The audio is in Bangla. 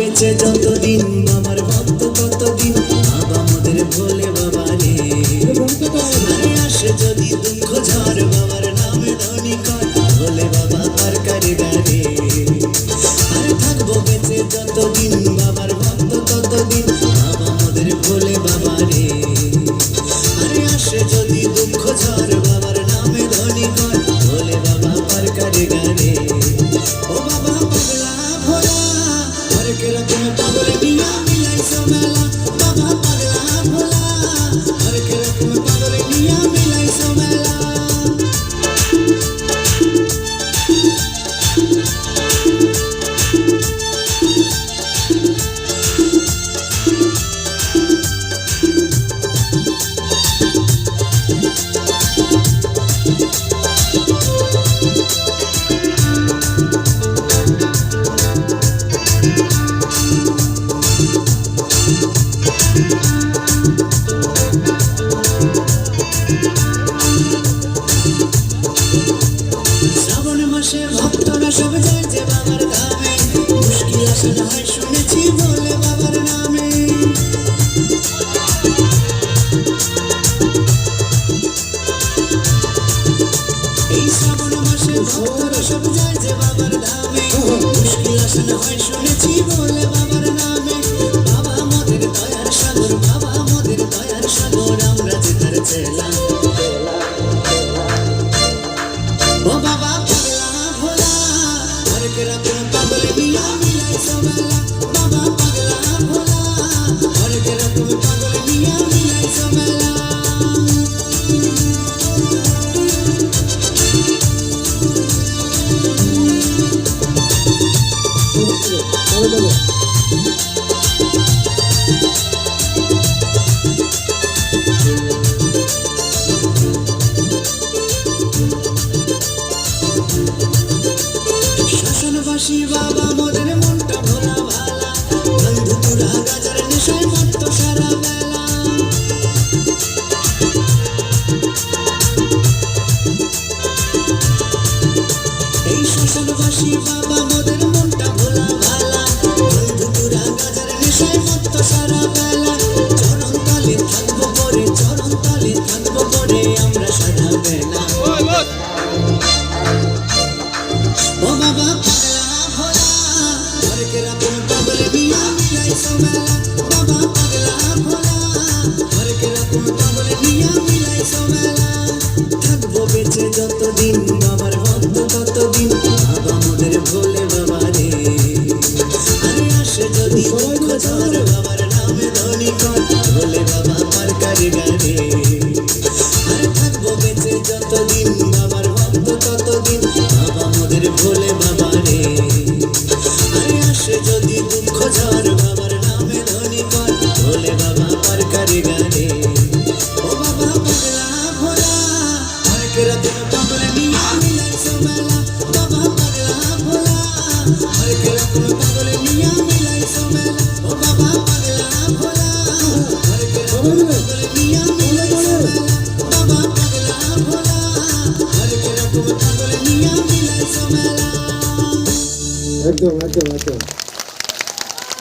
বেঁচে যতদিন বাবার ভক্ত ততদিন বাবা মোদের ভোলে বাবা রে। আরে আসে যদি দুঃখ ঝড় বাবার নামে ধনী কর ভোলে বাবা তার কারিগরে। আরে থাকবো বেঁচে যতদিন বাবার ভক্ত ততদিন বাবা মোদের ভোলে বাবা রে। আরে আসে যদি দুঃখ ঝড় বাবার নামে ধনী কর ভোলে বাবা তার কারিগরে। ও বাবা পাগলা ভোলা হরেক রকম পাগল নিয়া মিলাইছো মেলা। বাবা পাগলা ভোলা হরেক রকম পাগল নিয়া মিলাইছো মেলা। শ্রাবণ মাসে ভক্তরা সব যায় যে বাবার ধামে, মুশকিল আসে না হয় শুনেছি বলে বাবার নামে। এই শ্রাবণ মাসে ভক্তরা সব যায় যে বাবার ধামে, মুশকিল আসে না হয় শুনেছি বলে বাবার নামে। বাবা মোদের দয়ার সাগর, বাবা মোদের দয়ার সাগর, আমরা যে তার ছেলা। ও বাবা পাগলা ভোলা হরেক রকম পাগল নিয়া মিলাইছো মেলা। বাবা পাগলা ভোলা হরেক রকম পাগল নিয়া মিলাইছো মেলা। শ্মশানবাসী বাবা মোদের মনটা ভোলা ভালা, বন্ধু তুরা গাজার নেশায় মত্ত সারা বেলা। এই শ্মশানবাসী বাবা মোদের মনটা ভোলা ভালা, বন্ধু তুরা গাজার নেশায় মত্ত সারা বেলা। চরণ তলে থাকবো পরে, চরণ তলে থাকবো পরে আমরা সারা বেলা। ও বাবা পাগলা ভোলা হরেক রকম পাগল নিয়া মিলাইছো মেলা। বাবা পাগলা ভোলা হরেক রকম পাগল নিয়া মিলাইছো মেলা। থাকবো বেঁচে যতদিন বাবার ভক্ত ততদিন বাবা মোদের ভোলে বাবা রে। আরে আসে যদি দুঃখ ঝড় বাবার নামে ধনী কর ভোলে বাবা তার কারিগরে। আরে থাকবো বেঁচে যতদিন বাবার ভক্ত ততদিন বাবা মোদের ভোলে বাবা রে। আরে আসে যদি দুঃখ ঝড় বাবার নামে ধনী কর ভোলে বাবা তার কারিগরে। ও বাবা পাগলা ভোলা হরেক রকম পাগল নিয়া মিলাইছো মেলা। বাবা পাগলা ভোলা হরেক রকম পাগল নিয়া মিলাইছো মেলা। ও বাবা পাগলা ভোলা হরেক রকম পাগল নিয়া মিলাইছো মেলা। বাবা পাগলা ভোলা হরেক রকম পাগল নিয়া মিলাইছো মেলা। একদম একদম একদম।